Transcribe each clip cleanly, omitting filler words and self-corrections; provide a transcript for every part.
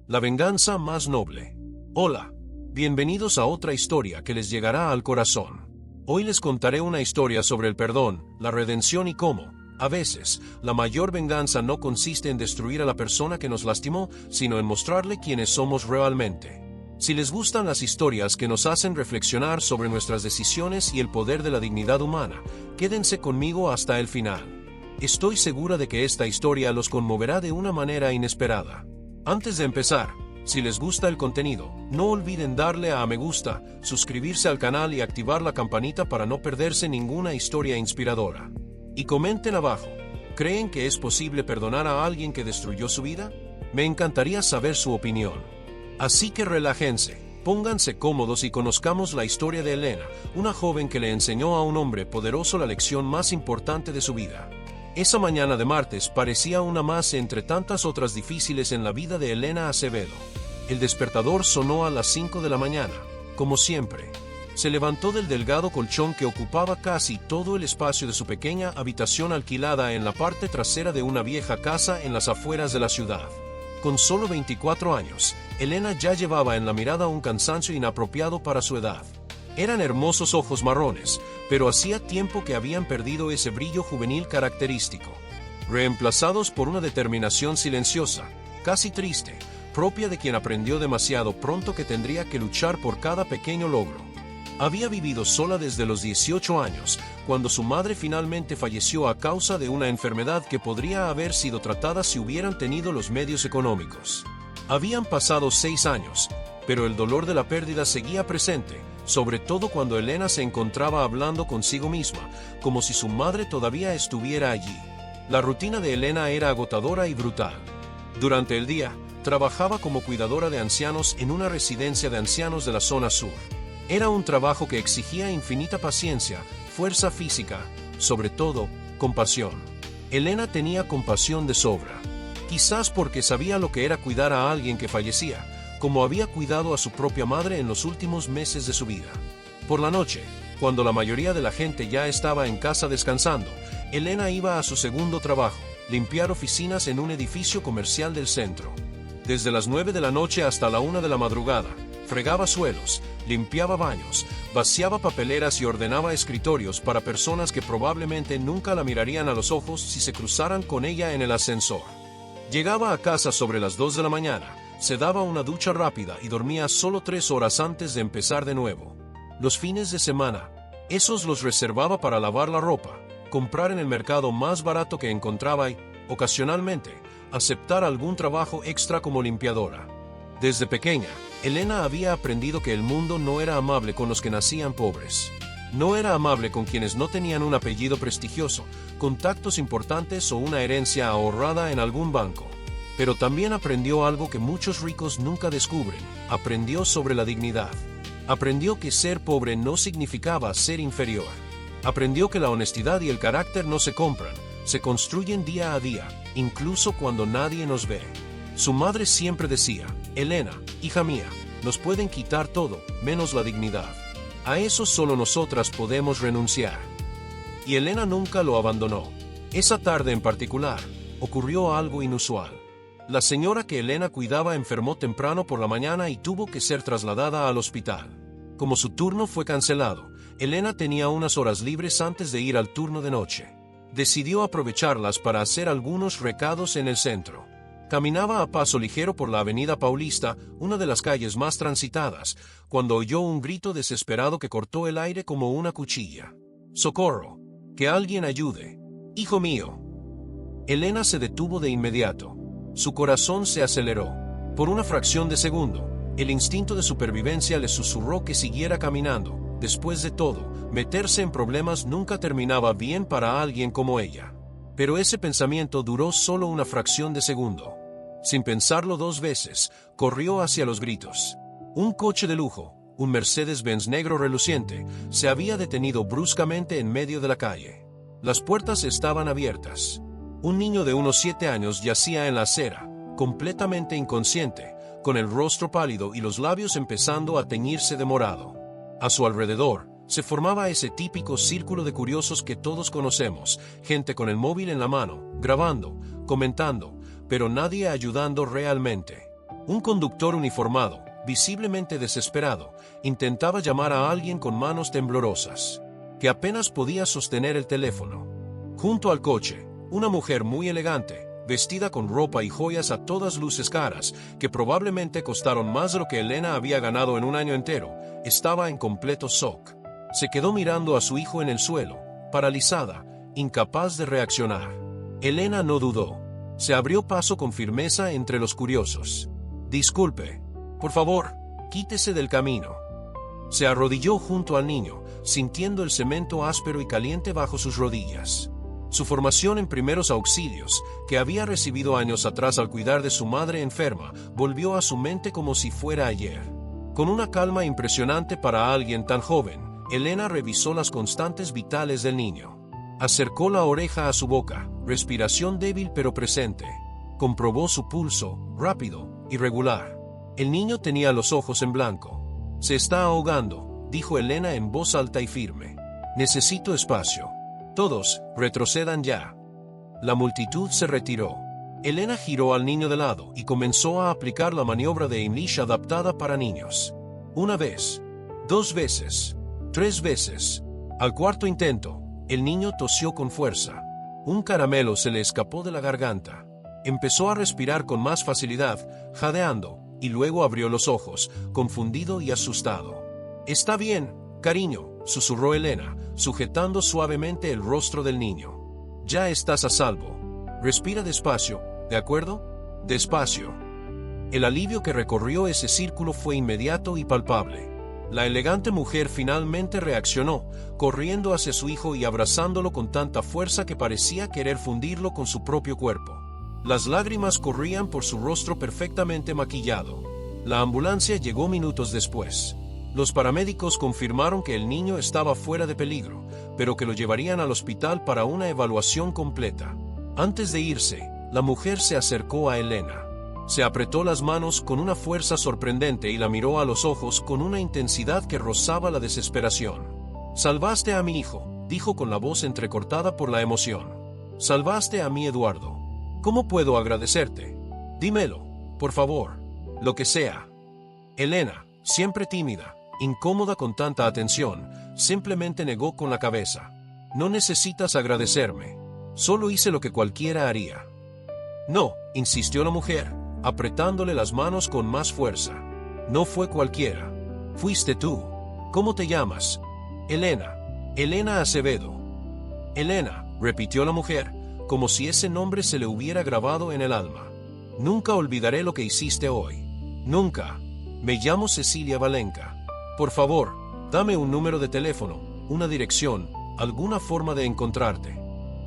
La venganza más noble. Hola, bienvenidos a otra historia que les llegará al corazón. Hoy les contaré una historia sobre el perdón, la redención y cómo, a veces, la mayor venganza no consiste en destruir a la persona que nos lastimó, sino en mostrarle quiénes somos realmente. Si les gustan las historias que nos hacen reflexionar sobre nuestras decisiones y el poder de la dignidad humana, quédense conmigo hasta el final. Estoy segura de que esta historia los conmoverá de una manera inesperada. Antes de empezar, si les gusta el contenido, no olviden darle a me gusta, suscribirse al canal y activar la campanita para no perderse ninguna historia inspiradora. Y comenten abajo, ¿creen que es posible perdonar a alguien que destruyó su vida? Me encantaría saber su opinión. Así que relájense, pónganse cómodos y conozcamos la historia de Elena, una joven que le enseñó a un hombre poderoso la lección más importante de su vida. Esa mañana de martes parecía una más entre tantas otras difíciles en la vida de Elena Acevedo. El despertador sonó a las 5 de la mañana, como siempre. Se levantó del delgado colchón que ocupaba casi todo el espacio de su pequeña habitación alquilada en la parte trasera de una vieja casa en las afueras de la ciudad. Con solo 24 años, Elena ya llevaba en la mirada un cansancio inapropiado para su edad. Eran hermosos ojos marrones, pero hacía tiempo que habían perdido ese brillo juvenil característico, reemplazados por una determinación silenciosa, casi triste, propia de quien aprendió demasiado pronto que tendría que luchar por cada pequeño logro. Había vivido sola desde los 18 años, cuando su madre finalmente falleció a causa de una enfermedad que podría haber sido tratada si hubieran tenido los medios económicos. Habían pasado 6 años, pero el dolor de la pérdida seguía presente, sobre todo cuando Elena se encontraba hablando consigo misma, como si su madre todavía estuviera allí. La rutina de Elena era agotadora y brutal. Durante el día, trabajaba como cuidadora de ancianos en una residencia de ancianos de la zona sur. Era un trabajo que exigía infinita paciencia, fuerza física, sobre todo, compasión. Elena tenía compasión de sobra. Quizás porque sabía lo que era cuidar a alguien que fallecía, como había cuidado a su propia madre en los últimos meses de su vida. Por la noche, cuando la mayoría de la gente ya estaba en casa descansando, Elena iba a su segundo trabajo, limpiar oficinas en un edificio comercial del centro. Desde las 9 de la noche hasta la 1 de la madrugada, fregaba suelos, limpiaba baños, vaciaba papeleras y ordenaba escritorios para personas que probablemente nunca la mirarían a los ojos si se cruzaran con ella en el ascensor. Llegaba a casa sobre las 2 de la mañana, se daba una ducha rápida y dormía solo 3 horas antes de empezar de nuevo. Los fines de semana, esos los reservaba para lavar la ropa, comprar en el mercado más barato que encontraba y, ocasionalmente, aceptar algún trabajo extra como limpiadora. Desde pequeña, Elena había aprendido que el mundo no era amable con los que nacían pobres. No era amable con quienes no tenían un apellido prestigioso, contactos importantes o una herencia ahorrada en algún banco. Pero también aprendió algo que muchos ricos nunca descubren, aprendió sobre la dignidad. Aprendió que ser pobre no significaba ser inferior. Aprendió que la honestidad y el carácter no se compran, se construyen día a día, incluso cuando nadie nos ve. Su madre siempre decía, Elena, hija mía, nos pueden quitar todo, menos la dignidad. A eso solo nosotras podemos renunciar. Y Elena nunca lo abandonó. Esa tarde en particular, ocurrió algo inusual. La señora que Elena cuidaba enfermó temprano por la mañana y tuvo que ser trasladada al hospital. Como su turno fue cancelado, Elena tenía unas horas libres antes de ir al turno de noche. Decidió aprovecharlas para hacer algunos recados en el centro. Caminaba a paso ligero por la avenida Paulista, una de las calles más transitadas, cuando oyó un grito desesperado que cortó el aire como una cuchilla. ¡Socorro! ¡Que alguien ayude! ¡Hijo mío! Elena se detuvo de inmediato. Su corazón se aceleró. Por una fracción de segundo, el instinto de supervivencia le susurró que siguiera caminando. Después de todo, meterse en problemas nunca terminaba bien para alguien como ella. Pero ese pensamiento duró solo una fracción de segundo. Sin pensarlo 2 veces, corrió hacia los gritos. Un coche de lujo, un Mercedes-Benz negro reluciente, se había detenido bruscamente en medio de la calle. Las puertas estaban abiertas. Un niño de unos 7 años yacía en la acera, completamente inconsciente, con el rostro pálido y los labios empezando a teñirse de morado. A su alrededor, se formaba ese típico círculo de curiosos que todos conocemos, gente con el móvil en la mano, grabando, comentando, pero nadie ayudando realmente. Un conductor uniformado, visiblemente desesperado, intentaba llamar a alguien con manos temblorosas, que apenas podía sostener el teléfono. Junto al coche, una mujer muy elegante, vestida con ropa y joyas a todas luces caras, que probablemente costaron más de lo que Elena había ganado en un año entero, estaba en completo shock. Se quedó mirando a su hijo en el suelo, paralizada, incapaz de reaccionar. Elena no dudó. Se abrió paso con firmeza entre los curiosos. «Disculpe. Por favor, quítese del camino». Se arrodilló junto al niño, sintiendo el cemento áspero y caliente bajo sus rodillas. Su formación en primeros auxilios, que había recibido años atrás al cuidar de su madre enferma, volvió a su mente como si fuera ayer. Con una calma impresionante para alguien tan joven, Elena revisó las constantes vitales del niño. Acercó la oreja a su boca, respiración débil pero presente. Comprobó su pulso, rápido, irregular. El niño tenía los ojos en blanco. «Se está ahogando», dijo Elena en voz alta y firme. «Necesito espacio. Todos, retrocedan ya». La multitud se retiró. Elena giró al niño de lado y comenzó a aplicar la maniobra de English adaptada para niños. Una vez, 2 veces, 3 veces. Al cuarto intento, el niño tosió con fuerza. Un caramelo se le escapó de la garganta. Empezó a respirar con más facilidad, jadeando, y luego abrió los ojos, confundido y asustado. «Está bien, cariño», susurró Elena, sujetando suavemente el rostro del niño. «Ya estás a salvo. Respira despacio, ¿de acuerdo? Despacio». El alivio que recorrió ese círculo fue inmediato y palpable. La elegante mujer finalmente reaccionó, corriendo hacia su hijo y abrazándolo con tanta fuerza que parecía querer fundirlo con su propio cuerpo. Las lágrimas corrían por su rostro perfectamente maquillado. La ambulancia llegó minutos después. Los paramédicos confirmaron que el niño estaba fuera de peligro, pero que lo llevarían al hospital para una evaluación completa. Antes de irse, la mujer se acercó a Elena. Se apretó las manos con una fuerza sorprendente y la miró a los ojos con una intensidad que rozaba la desesperación. «Salvaste a mi hijo», dijo con la voz entrecortada por la emoción. «Salvaste a mi Eduardo. ¿Cómo puedo agradecerte? Dímelo, por favor. Lo que sea». Elena, siempre tímida, incómoda con tanta atención, simplemente negó con la cabeza. «No necesitas agradecerme. Solo hice lo que cualquiera haría». «No», insistió la mujer, apretándole las manos con más fuerza. «No fue cualquiera. Fuiste tú. ¿Cómo te llamas?» «Elena. Elena Acevedo». «Elena», repitió la mujer, como si ese nombre se le hubiera grabado en el alma. «Nunca olvidaré lo que hiciste hoy. Nunca. Me llamo Cecilia Valenca. Por favor, dame un número de teléfono, una dirección, alguna forma de encontrarte».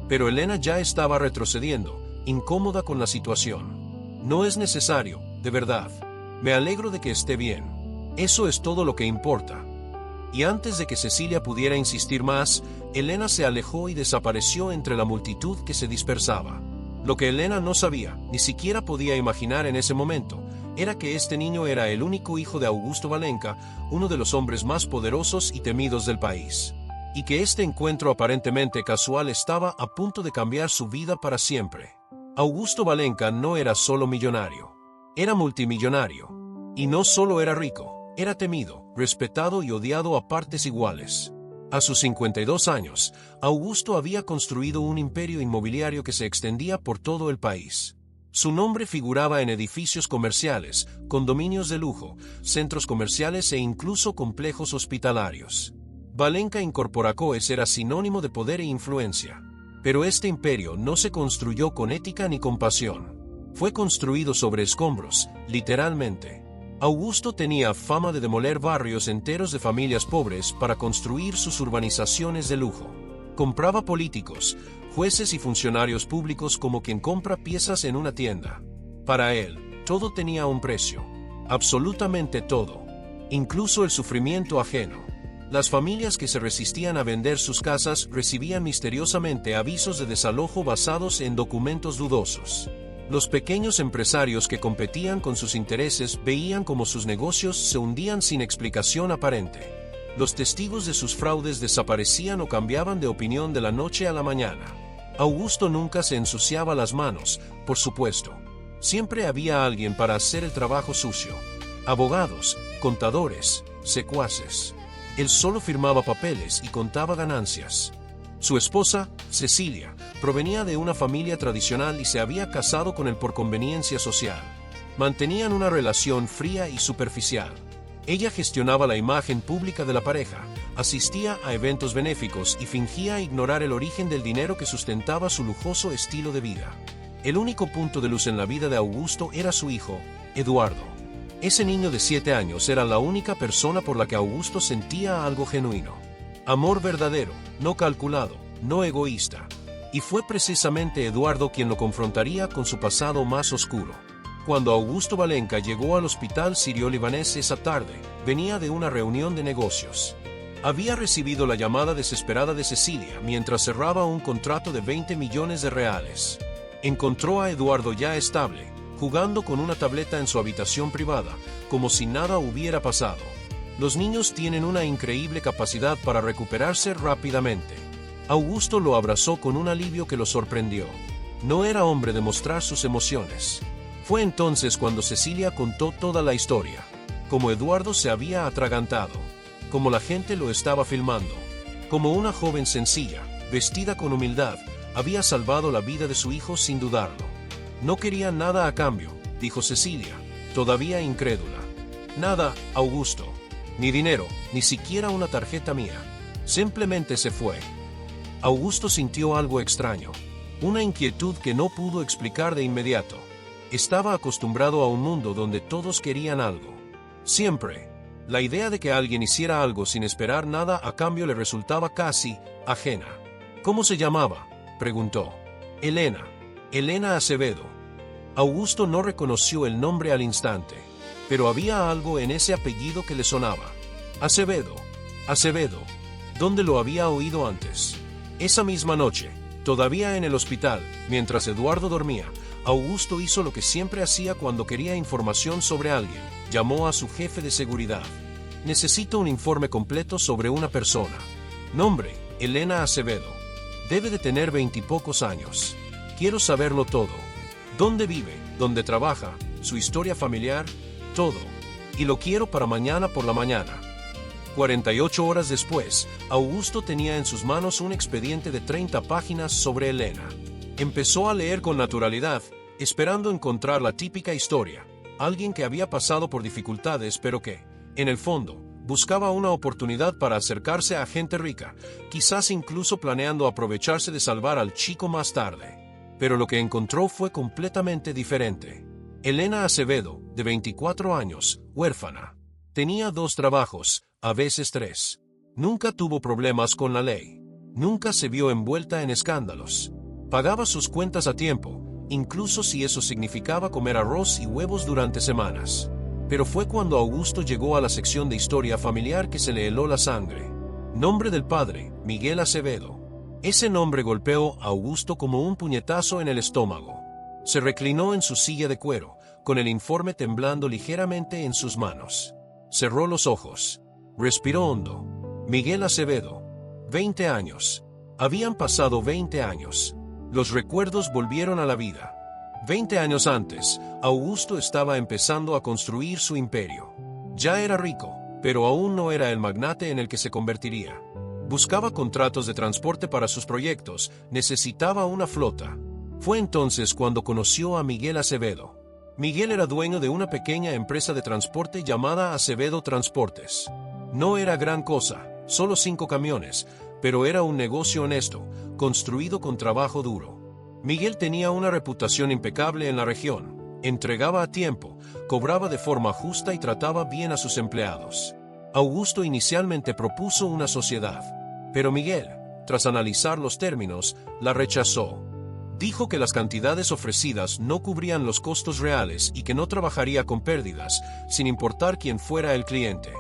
Pero Elena ya estaba retrocediendo, incómoda con la situación. «No es necesario, de verdad. Me alegro de que esté bien. Eso es todo lo que importa». Y antes de que Cecilia pudiera insistir más, Elena se alejó y desapareció entre la multitud que se dispersaba. Lo que Elena no sabía, ni siquiera podía imaginar en ese momento, era que este niño era el único hijo de Augusto Valenca, uno de los hombres más poderosos y temidos del país. Y que este encuentro aparentemente casual estaba a punto de cambiar su vida para siempre. Augusto Valenca no era solo millonario, era multimillonario. Y no solo era rico, era temido, respetado y odiado a partes iguales. A sus 52 años, Augusto había construido un imperio inmobiliario que se extendía por todo el país. Su nombre figuraba en edificios comerciales, condominios de lujo, centros comerciales e incluso complejos hospitalarios. Valenca Incorporacoes era sinónimo de poder e influencia. Pero este imperio no se construyó con ética ni compasión. Fue construido sobre escombros, literalmente. Augusto tenía fama de demoler barrios enteros de familias pobres para construir sus urbanizaciones de lujo. Compraba políticos, jueces y funcionarios públicos como quien compra piezas en una tienda. Para él, todo tenía un precio. Absolutamente todo. Incluso el sufrimiento ajeno. Las familias que se resistían a vender sus casas recibían misteriosamente avisos de desalojo basados en documentos dudosos. Los pequeños empresarios que competían con sus intereses veían como sus negocios se hundían sin explicación aparente. Los testigos de sus fraudes desaparecían o cambiaban de opinión de la noche a la mañana. Augusto nunca se ensuciaba las manos, por supuesto. Siempre había alguien para hacer el trabajo sucio. Abogados, contadores, secuaces. Él solo firmaba papeles y contaba ganancias. Su esposa, Cecilia, provenía de una familia tradicional y se había casado con él por conveniencia social. Mantenían una relación fría y superficial. Ella gestionaba la imagen pública de la pareja, asistía a eventos benéficos y fingía ignorar el origen del dinero que sustentaba su lujoso estilo de vida. El único punto de luz en la vida de Augusto era su hijo, Eduardo. Ese niño de 7 años era la única persona por la que Augusto sentía algo genuino. Amor verdadero, no calculado, no egoísta. Y fue precisamente Eduardo quien lo confrontaría con su pasado más oscuro. Cuando Augusto Valenca llegó al hospital sirio-libanés esa tarde, venía de una reunión de negocios. Había recibido la llamada desesperada de Cecilia mientras cerraba un contrato de 20 millones de reales. Encontró a Eduardo ya estable, jugando con una tableta en su habitación privada, como si nada hubiera pasado. Los niños tienen una increíble capacidad para recuperarse rápidamente. Augusto lo abrazó con un alivio que lo sorprendió. No era hombre de mostrar sus emociones. Fue entonces cuando Cecilia contó toda la historia, cómo Eduardo se había atragantado, cómo la gente lo estaba filmando, cómo una joven sencilla, vestida con humildad, había salvado la vida de su hijo sin dudarlo. No quería nada a cambio, dijo Cecilia, todavía incrédula. Nada, Augusto. Ni dinero, ni siquiera una tarjeta mía. Simplemente se fue. Augusto sintió algo extraño, una inquietud que no pudo explicar de inmediato. Estaba acostumbrado a un mundo donde todos querían algo. Siempre. La idea de que alguien hiciera algo sin esperar nada a cambio le resultaba casi ajena. ¿Cómo se llamaba?, preguntó. Elena. Elena Acevedo. Augusto no reconoció el nombre al instante, pero había algo en ese apellido que le sonaba. Acevedo. Acevedo. ¿Dónde lo había oído antes? Esa misma noche, todavía en el hospital, mientras Eduardo dormía, Augusto hizo lo que siempre hacía cuando quería información sobre alguien. Llamó a su jefe de seguridad. Necesito un informe completo sobre una persona. Nombre, Elena Acevedo. Debe de tener 20 y pocos años. Quiero saberlo todo. ¿Dónde vive? ¿Dónde trabaja? ¿Su historia familiar? Todo. Y lo quiero para mañana por la mañana. 48 horas después, Augusto tenía en sus manos un expediente de 30 páginas sobre Elena. Empezó a leer con naturalidad, esperando encontrar la típica historia. Alguien que había pasado por dificultades pero que, en el fondo, buscaba una oportunidad para acercarse a gente rica, quizás incluso planeando aprovecharse de salvar al chico más tarde. Pero lo que encontró fue completamente diferente. Elena Acevedo, de 24 años, huérfana. Tenía 2 trabajos, a veces 3. Nunca tuvo problemas con la ley. Nunca se vio envuelta en escándalos. Pagaba sus cuentas a tiempo, incluso si eso significaba comer arroz y huevos durante semanas. Pero fue cuando Augusto llegó a la sección de historia familiar que se le heló la sangre. Nombre del padre, Miguel Acevedo. Ese nombre golpeó a Augusto como un puñetazo en el estómago. Se reclinó en su silla de cuero, con el informe temblando ligeramente en sus manos. Cerró los ojos. Respiró hondo. Miguel Acevedo. 20 años. Habían pasado 20 años. Los recuerdos volvieron a la vida. 20 años antes, Augusto estaba empezando a construir su imperio. Ya era rico, pero aún no era el magnate en el que se convertiría. Buscaba contratos de transporte para sus proyectos, necesitaba una flota. Fue entonces cuando conoció a Miguel Acevedo. Miguel era dueño de una pequeña empresa de transporte llamada Acevedo Transportes. No era gran cosa, solo 5 camiones, pero era un negocio honesto, construido con trabajo duro. Miguel tenía una reputación impecable en la región, entregaba a tiempo, cobraba de forma justa y trataba bien a sus empleados. Augusto inicialmente propuso una sociedad, pero Miguel, tras analizar los términos, la rechazó. Dijo que las cantidades ofrecidas no cubrían los costos reales y que no trabajaría con pérdidas, sin importar quién fuera el cliente.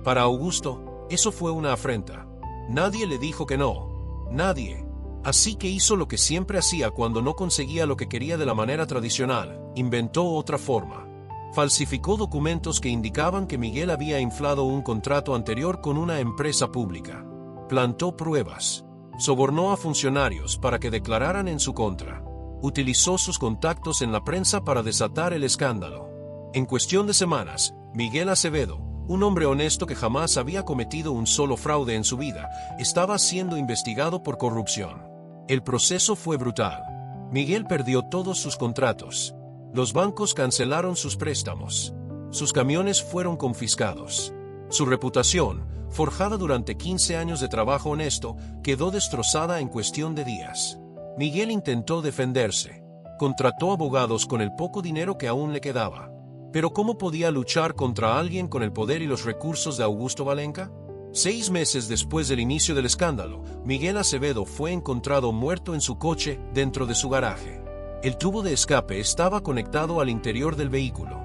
Para Augusto, eso fue una afrenta. Nadie le dijo que no. Nadie. Así que hizo lo que siempre hacía cuando no conseguía lo que quería de la manera tradicional, inventó otra forma. Falsificó documentos que indicaban que Miguel había inflado un contrato anterior con una empresa pública. Plantó pruebas. Sobornó a funcionarios para que declararan en su contra. Utilizó sus contactos en la prensa para desatar el escándalo. En cuestión de semanas, Miguel Acevedo, un hombre honesto que jamás había cometido un solo fraude en su vida, estaba siendo investigado por corrupción. El proceso fue brutal. Miguel perdió todos sus contratos. Los bancos cancelaron sus préstamos. Sus camiones fueron confiscados. Su reputación, forjada durante 15 años de trabajo honesto, quedó destrozada en cuestión de días. Miguel intentó defenderse. Contrató abogados con el poco dinero que aún le quedaba. Pero ¿cómo podía luchar contra alguien con el poder y los recursos de Augusto Valenca? 6 meses después del inicio del escándalo, Miguel Acevedo fue encontrado muerto en su coche dentro de su garaje. El tubo de escape estaba conectado al interior del vehículo.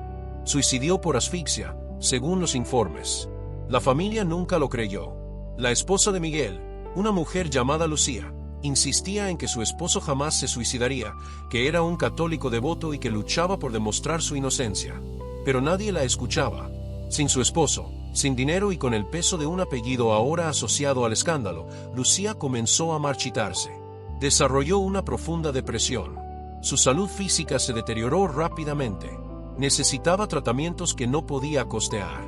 Suicidió por asfixia, según los informes. La familia nunca lo creyó. La esposa de Miguel, una mujer llamada Lucía, insistía en que su esposo jamás se suicidaría, que era un católico devoto y que luchaba por demostrar su inocencia. Pero nadie la escuchaba. Sin su esposo, sin dinero y con el peso de un apellido ahora asociado al escándalo, Lucía comenzó a marchitarse. Desarrolló una profunda depresión. Su salud física se deterioró rápidamente. Necesitaba tratamientos que no podía costear.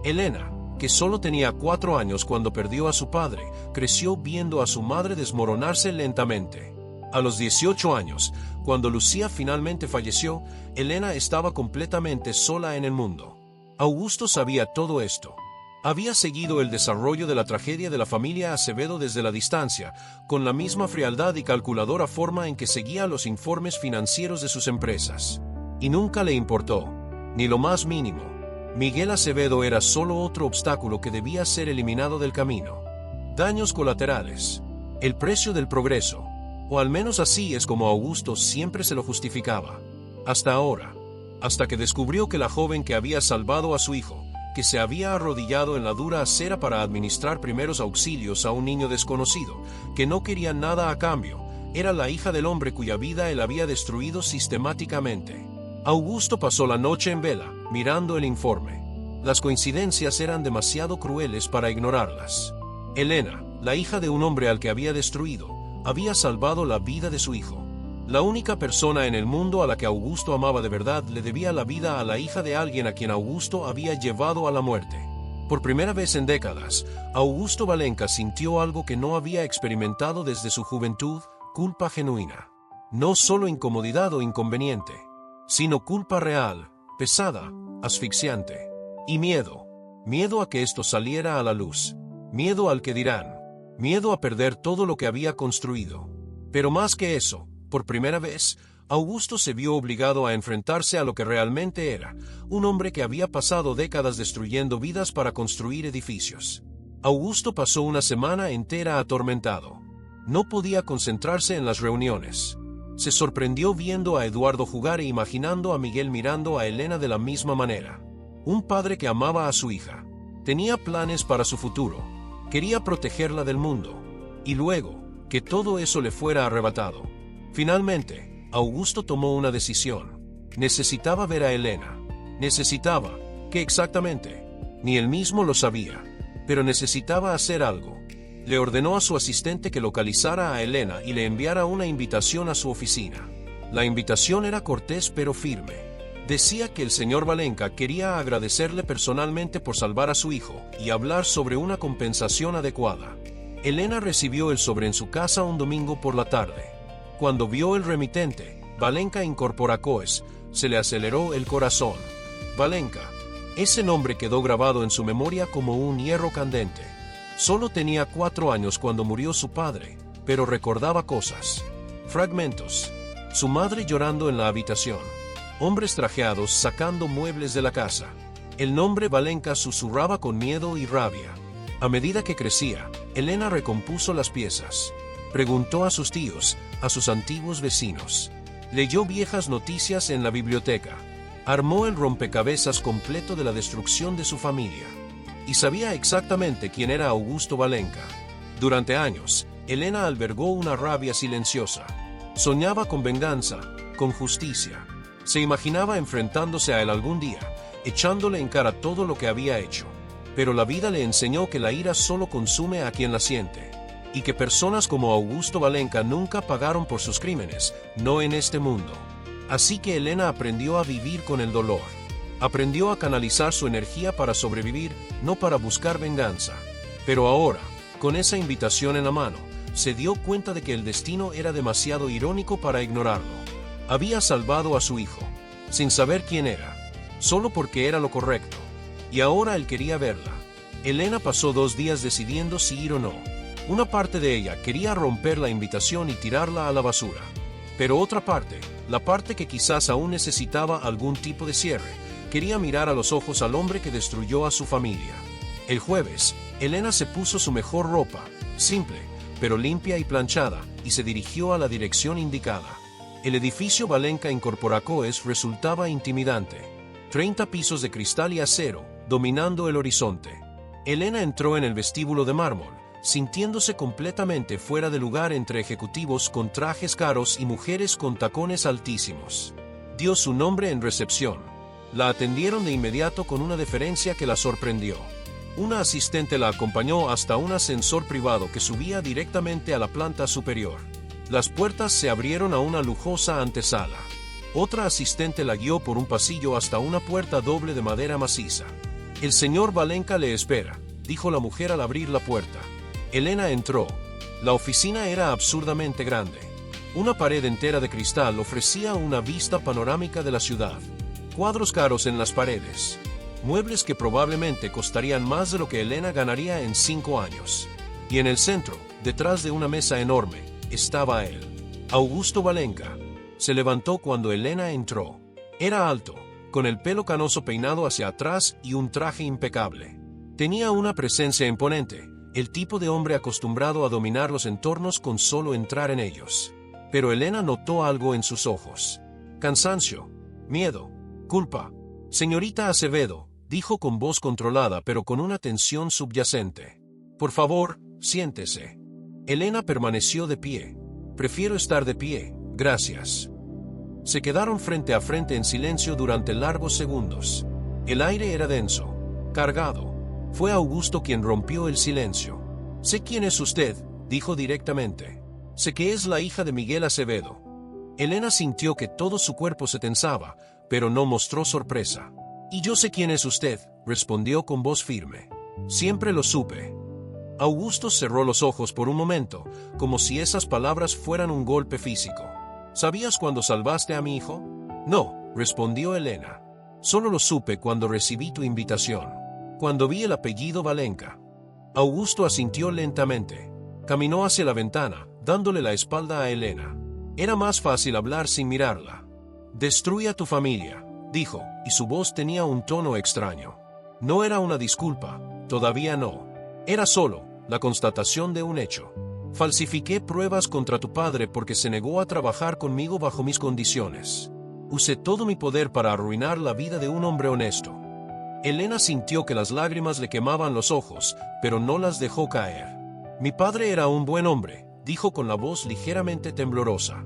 Elena, que solo tenía 4 años cuando perdió a su padre, creció viendo a su madre desmoronarse lentamente. A los 18 años, cuando Lucía finalmente falleció, Elena estaba completamente sola en el mundo. Augusto sabía todo esto. Había seguido el desarrollo de la tragedia de la familia Acevedo desde la distancia, con la misma frialdad y calculadora forma en que seguía los informes financieros de sus empresas. Y nunca le importó, ni lo más mínimo. Miguel Acevedo era solo otro obstáculo que debía ser eliminado del camino. Daños colaterales. El precio del progreso. O al menos así es como Augusto siempre se lo justificaba. Hasta ahora. Hasta que descubrió que la joven que había salvado a su hijo, que se había arrodillado en la dura acera para administrar primeros auxilios a un niño desconocido, que no quería nada a cambio, era la hija del hombre cuya vida él había destruido sistemáticamente. Augusto pasó la noche en vela, mirando el informe. Las coincidencias eran demasiado crueles para ignorarlas. Elena, la hija de un hombre al que había destruido, había salvado la vida de su hijo. La única persona en el mundo a la que Augusto amaba de verdad le debía la vida a la hija de alguien a quien Augusto había llevado a la muerte. Por primera vez en décadas, Augusto Valenca sintió algo que no había experimentado desde su juventud: culpa genuina. No solo incomodidad o inconveniente, sino culpa real, pesada, asfixiante. Y miedo. Miedo a que esto saliera a la luz. Miedo al que dirán. Miedo a perder todo lo que había construido. Pero más que eso, por primera vez, Augusto se vio obligado a enfrentarse a lo que realmente era, un hombre que había pasado décadas destruyendo vidas para construir edificios. Augusto pasó una semana entera atormentado. No podía concentrarse en las reuniones. Se sorprendió viendo a Eduardo jugar e imaginando a Miguel mirando a Elena de la misma manera. Un padre que amaba a su hija. Tenía planes para su futuro. Quería protegerla del mundo. Y luego, que todo eso le fuera arrebatado. Finalmente, Augusto tomó una decisión. Necesitaba ver a Elena. Necesitaba, ¿qué exactamente? Ni él mismo lo sabía. Pero necesitaba hacer algo. Le ordenó a su asistente que localizara a Elena y le enviara una invitación a su oficina. La invitación era cortés pero firme. Decía que el señor Valenca quería agradecerle personalmente por salvar a su hijo y hablar sobre una compensación adecuada. Elena recibió el sobre en su casa un domingo por la tarde. Cuando vio el remitente, Valenca Incorporacoes, se le aceleró el corazón. Valenca. Ese nombre quedó grabado en su memoria como un hierro candente. Solo tenía 4 años cuando murió su padre, pero recordaba cosas. Fragmentos. Su madre llorando en la habitación. Hombres trajeados sacando muebles de la casa. El nombre Valenca susurraba con miedo y rabia. A medida que crecía, Elena recompuso las piezas. Preguntó a sus tíos, a sus antiguos vecinos. Leyó viejas noticias en la biblioteca. Armó el rompecabezas completo de la destrucción de su familia. Y sabía exactamente quién era Augusto Valenca. Durante años, Elena albergó una rabia silenciosa. Soñaba con venganza, con justicia. Se imaginaba enfrentándose a él algún día, echándole en cara todo lo que había hecho. Pero la vida le enseñó que la ira solo consume a quien la siente. y que personas como Augusto Valenca nunca pagaron por sus crímenes, no en este mundo. Así que Elena aprendió a vivir con el dolor. Aprendió a canalizar su energía para sobrevivir, no para buscar venganza. Pero ahora, con esa invitación en la mano, se dio cuenta de que el destino era demasiado irónico para ignorarlo. Había salvado a su hijo, sin saber quién era, solo porque era lo correcto. Y ahora él quería verla. Elena pasó 2 días decidiendo si ir o no. Una parte de ella quería romper la invitación y tirarla a la basura. Pero otra parte, la parte que quizás aún necesitaba algún tipo de cierre, quería mirar a los ojos al hombre que destruyó a su familia. El jueves, Elena se puso su mejor ropa, simple, pero limpia y planchada, y se dirigió a la dirección indicada. El edificio Valenca Incorporacoes resultaba intimidante. 30 pisos de cristal y acero, dominando el horizonte. Elena entró en el vestíbulo de mármol, sintiéndose completamente fuera de lugar entre ejecutivos con trajes caros y mujeres con tacones altísimos. Dio su nombre en recepción. La atendieron de inmediato con una deferencia que la sorprendió. Una asistente la acompañó hasta un ascensor privado que subía directamente a la planta superior. Las puertas se abrieron a una lujosa antesala. Otra asistente la guió por un pasillo hasta una puerta doble de madera maciza. «El señor Valenca le espera», dijo la mujer al abrir la puerta. Elena entró. La oficina era absurdamente grande. Una pared entera de cristal ofrecía una vista panorámica de la ciudad. Cuadros caros en las paredes. Muebles que probablemente costarían más de lo que Elena ganaría en 5 años. Y en el centro, detrás de una mesa enorme, estaba él. Augusto Valenca. Se levantó cuando Elena entró. Era alto, con el pelo canoso peinado hacia atrás y un traje impecable. Tenía una presencia imponente, el tipo de hombre acostumbrado a dominar los entornos con solo entrar en ellos. Pero Elena notó algo en sus ojos. Cansancio, miedo, culpa. «Señorita Acevedo», dijo con voz controlada pero con una tensión subyacente. «Por favor, siéntese». Elena permaneció de pie. «Prefiero estar de pie, gracias». Se quedaron frente a frente en silencio durante largos segundos. El aire era denso, cargado. Fue Augusto quien rompió el silencio. «Sé quién es usted», dijo directamente. «Sé que es la hija de Miguel Acevedo». Elena sintió que todo su cuerpo se tensaba, pero no mostró sorpresa. «Y yo sé quién es usted», respondió con voz firme. «Siempre lo supe». Augusto cerró los ojos por un momento, como si esas palabras fueran un golpe físico. «¿Sabías cuando salvaste a mi hijo?» «No», respondió Elena. «Solo lo supe cuando recibí tu invitación. Cuando vi el apellido Valenca». Augusto asintió lentamente. Caminó hacia la ventana, dándole la espalda a Elena. Era más fácil hablar sin mirarla. «Destruye a tu familia», dijo, y su voz tenía un tono extraño. No era una disculpa, todavía no. Era solo la constatación de un hecho. «Falsifiqué pruebas contra tu padre porque se negó a trabajar conmigo bajo mis condiciones. Usé todo mi poder para arruinar la vida de un hombre honesto». Elena sintió que las lágrimas le quemaban los ojos, pero no las dejó caer. «Mi padre era un buen hombre», dijo con la voz ligeramente temblorosa.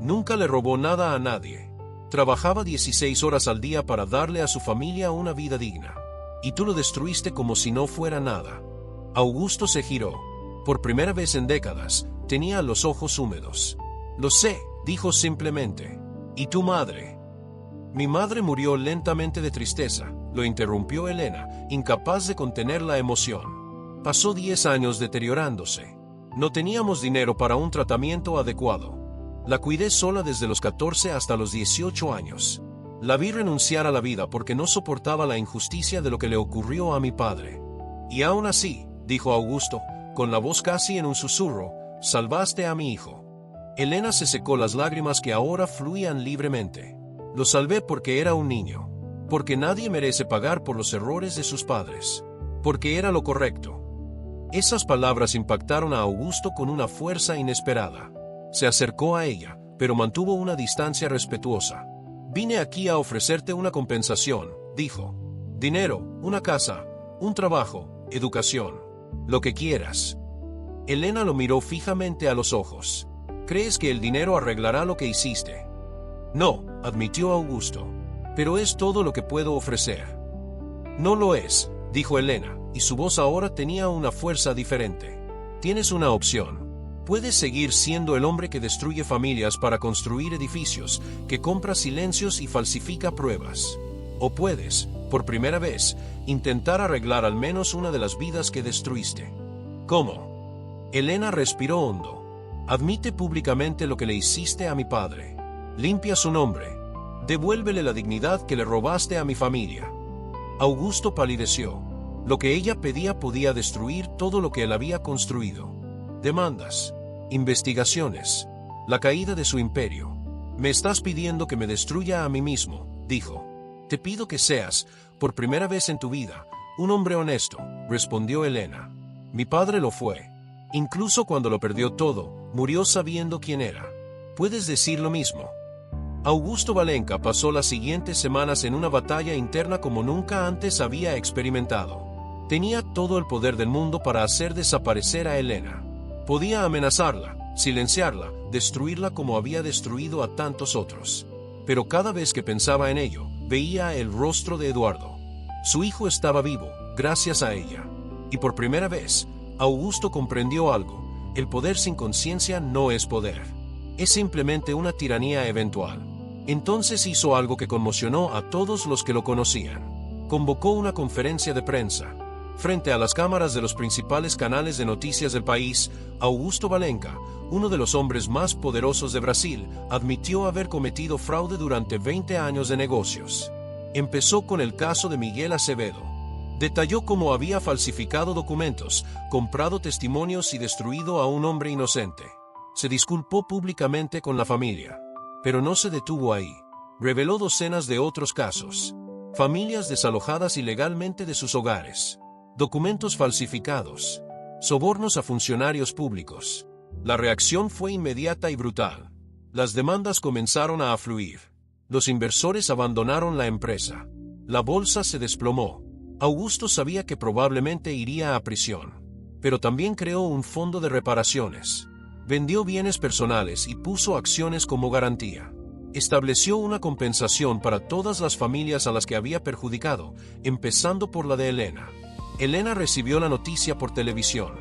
«Nunca le robó nada a nadie. Trabajaba 16 horas al día para darle a su familia una vida digna. Y tú lo destruiste como si no fuera nada». Augusto se giró. Por primera vez en décadas, tenía los ojos húmedos. «Lo sé», dijo simplemente. «¿Y tu madre?» «Mi madre murió lentamente de tristeza», lo interrumpió Elena, incapaz de contener la emoción. «Pasó 10 años deteriorándose. No teníamos dinero para un tratamiento adecuado. La cuidé sola desde los 14 hasta los 18 años. La vi renunciar a la vida porque no soportaba la injusticia de lo que le ocurrió a mi padre. Y aún así», dijo Augusto, con la voz casi en un susurro, «salvaste a mi hijo». Elena se secó las lágrimas que ahora fluían libremente. «Lo salvé porque era un niño. Porque nadie merece pagar por los errores de sus padres. Porque era lo correcto». Esas palabras impactaron a Augusto con una fuerza inesperada. Se acercó a ella, pero mantuvo una distancia respetuosa. «Vine aquí a ofrecerte una compensación», dijo. «Dinero, una casa, un trabajo, educación. Lo que quieras». Elena lo miró fijamente a los ojos. «¿Crees que el dinero arreglará lo que hiciste?» «No», admitió Augusto. «Pero es todo lo que puedo ofrecer». «No lo es», dijo Elena, y su voz ahora tenía una fuerza diferente. Tienes una opción. Puedes seguir siendo el hombre que destruye familias para construir edificios, que compra silencios y falsifica pruebas. O puedes, por primera vez, intentar arreglar al menos una de las vidas que destruiste. ¿Cómo? Elena respiró hondo. Admite públicamente lo que le hiciste a mi padre. Limpia su nombre. Devuélvele la dignidad que le robaste a mi familia. Augusto palideció. Lo que ella pedía podía destruir todo lo que él había construido. Demandas, investigaciones, la caída de su imperio. Me estás pidiendo que me destruya a mí mismo, dijo. Te pido que seas, por primera vez en tu vida, un hombre honesto, respondió Elena. Mi padre lo fue. Incluso cuando lo perdió todo, murió sabiendo quién era. ¿Puedes decir lo mismo? Augusto Valenca pasó las siguientes semanas en una batalla interna como nunca antes había experimentado. Tenía todo el poder del mundo para hacer desaparecer a Elena. Podía amenazarla, silenciarla, destruirla como había destruido a tantos otros. Pero cada vez que pensaba en ello, veía el rostro de Eduardo. Su hijo estaba vivo, gracias a ella. Y por primera vez, Augusto comprendió algo: el poder sin conciencia no es poder. Es simplemente una tiranía eventual. Entonces hizo algo que conmocionó a todos los que lo conocían. Convocó una conferencia de prensa. Frente a las cámaras de los principales canales de noticias del país, Augusto Valenca, uno de los hombres más poderosos de Brasil, admitió haber cometido fraude durante 20 años de negocios. Empezó con el caso de Miguel Acevedo. Detalló cómo había falsificado documentos, comprado testimonios y destruido a un hombre inocente. Se disculpó públicamente con la familia. Pero no se detuvo ahí. Reveló docenas de otros casos. Familias desalojadas ilegalmente de sus hogares. Documentos falsificados. Sobornos a funcionarios públicos. La reacción fue inmediata y brutal. Las demandas comenzaron a afluir. Los inversores abandonaron la empresa. La bolsa se desplomó. Augusto sabía que probablemente iría a prisión. Pero también creó un fondo de reparaciones. Vendió bienes personales y puso acciones como garantía. Estableció una compensación para todas las familias a las que había perjudicado, empezando por la de Elena. Elena recibió la noticia por televisión.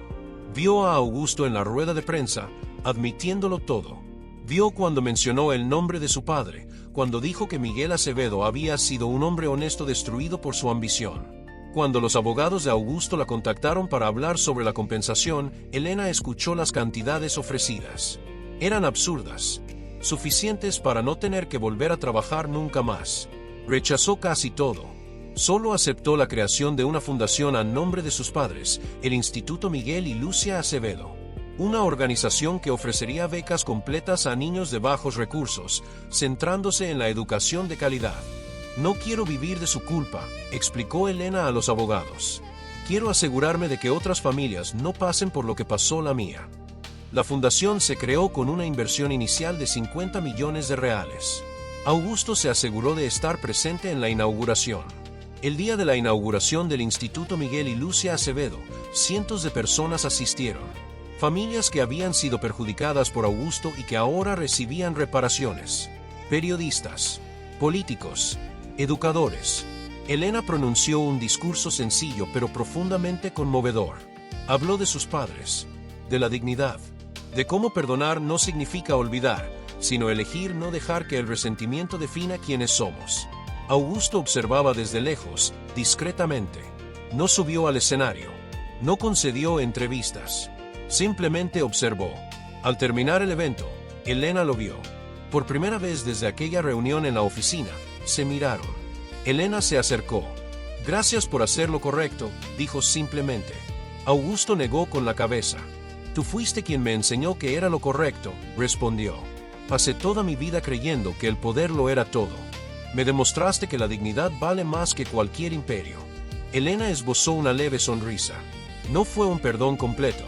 Vio a Augusto en la rueda de prensa, admitiéndolo todo. Vio cuando mencionó el nombre de su padre, cuando dijo que Miguel Acevedo había sido un hombre honesto destruido por su ambición. Cuando los abogados de Augusto la contactaron para hablar sobre la compensación, Elena escuchó las cantidades ofrecidas. Eran absurdas, suficientes para no tener que volver a trabajar nunca más. Rechazó casi todo. Solo aceptó la creación de una fundación a nombre de sus padres, el Instituto Miguel y Lucia Acevedo. Una organización que ofrecería becas completas a niños de bajos recursos, centrándose en la educación de calidad. No quiero vivir de su culpa, explicó Elena a los abogados. Quiero asegurarme de que otras familias no pasen por lo que pasó la mía. La fundación se creó con una inversión inicial de 50 millones de reales. Augusto se aseguró de estar presente en la inauguración. El día de la inauguración del Instituto Miguel y Lucia Acevedo, cientos de personas asistieron. Familias que habían sido perjudicadas por Augusto y que ahora recibían reparaciones. Periodistas, políticos, educadores. Elena pronunció un discurso sencillo pero profundamente conmovedor. Habló de sus padres, de la dignidad, de cómo perdonar no significa olvidar, sino elegir no dejar que el resentimiento defina quiénes somos. Augusto observaba desde lejos, discretamente. No subió al escenario. No concedió entrevistas. Simplemente observó. Al terminar el evento, Elena lo vio. Por primera vez desde aquella reunión en la oficina, se miraron. Elena se acercó. Gracias por hacer lo correcto, dijo simplemente. Augusto negó con la cabeza. Tú fuiste quien me enseñó que era lo correcto, respondió. Pasé toda mi vida creyendo que el poder lo era todo. Me demostraste que la dignidad vale más que cualquier imperio. Elena esbozó una leve sonrisa. No fue un perdón completo.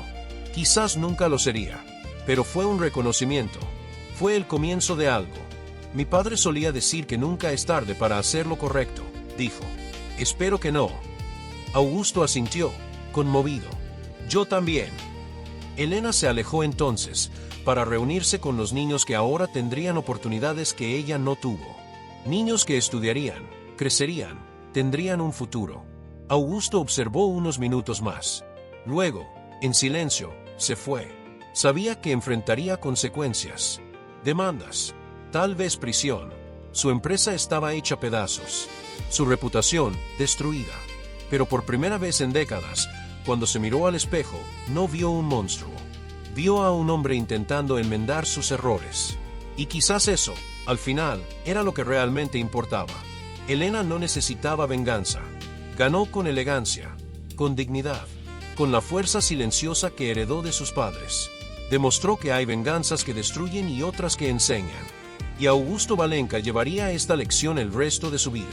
Quizás nunca lo sería. Pero fue un reconocimiento. Fue el comienzo de algo. Mi padre solía decir que nunca es tarde para hacer lo correcto, dijo. Espero que no. Augusto asintió, conmovido. Yo también. Elena se alejó entonces, para reunirse con los niños que ahora tendrían oportunidades que ella no tuvo. Niños que estudiarían, crecerían, tendrían un futuro. Augusto observó unos minutos más. Luego, en silencio, se fue. Sabía que enfrentaría consecuencias, demandas, tal vez prisión. Su empresa estaba hecha pedazos, su reputación destruida. Pero por primera vez en décadas, cuando se miró al espejo, no vio un monstruo. Vio a un hombre intentando enmendar sus errores. Y quizás eso, al final, era lo que realmente importaba. Elena no necesitaba venganza. Ganó con elegancia, con dignidad, con la fuerza silenciosa que heredó de sus padres. Demostró que hay venganzas que destruyen y otras que enseñan. Y Augusto Valenca llevaría esta lección el resto de su vida.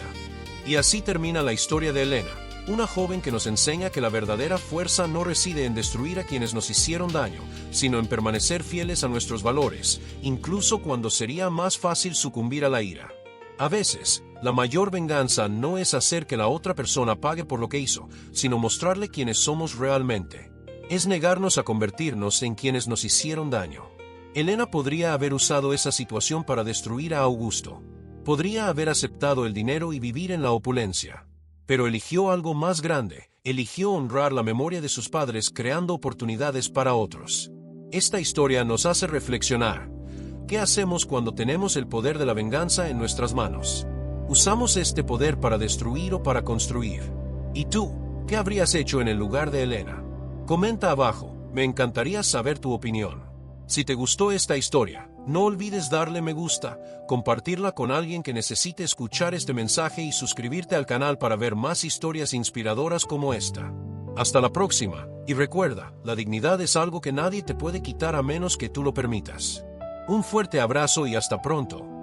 Y así termina la historia de Elena, una joven que nos enseña que la verdadera fuerza no reside en destruir a quienes nos hicieron daño, sino en permanecer fieles a nuestros valores, incluso cuando sería más fácil sucumbir a la ira. A veces, la mayor venganza no es hacer que la otra persona pague por lo que hizo, sino mostrarle quiénes somos realmente. Es negarnos a convertirnos en quienes nos hicieron daño. Elena podría haber usado esa situación para destruir a Augusto. Podría haber aceptado el dinero y vivir en la opulencia. Pero eligió algo más grande, eligió honrar la memoria de sus padres creando oportunidades para otros. Esta historia nos hace reflexionar. ¿Qué hacemos cuando tenemos el poder de la venganza en nuestras manos? ¿Usamos este poder para destruir o para construir? ¿Y tú, qué habrías hecho en el lugar de Elena? Comenta abajo, me encantaría saber tu opinión. Si te gustó esta historia, no olvides darle me gusta, compartirla con alguien que necesite escuchar este mensaje y suscribirte al canal para ver más historias inspiradoras como esta. Hasta la próxima, y recuerda, la dignidad es algo que nadie te puede quitar a menos que tú lo permitas. Un fuerte abrazo y hasta pronto.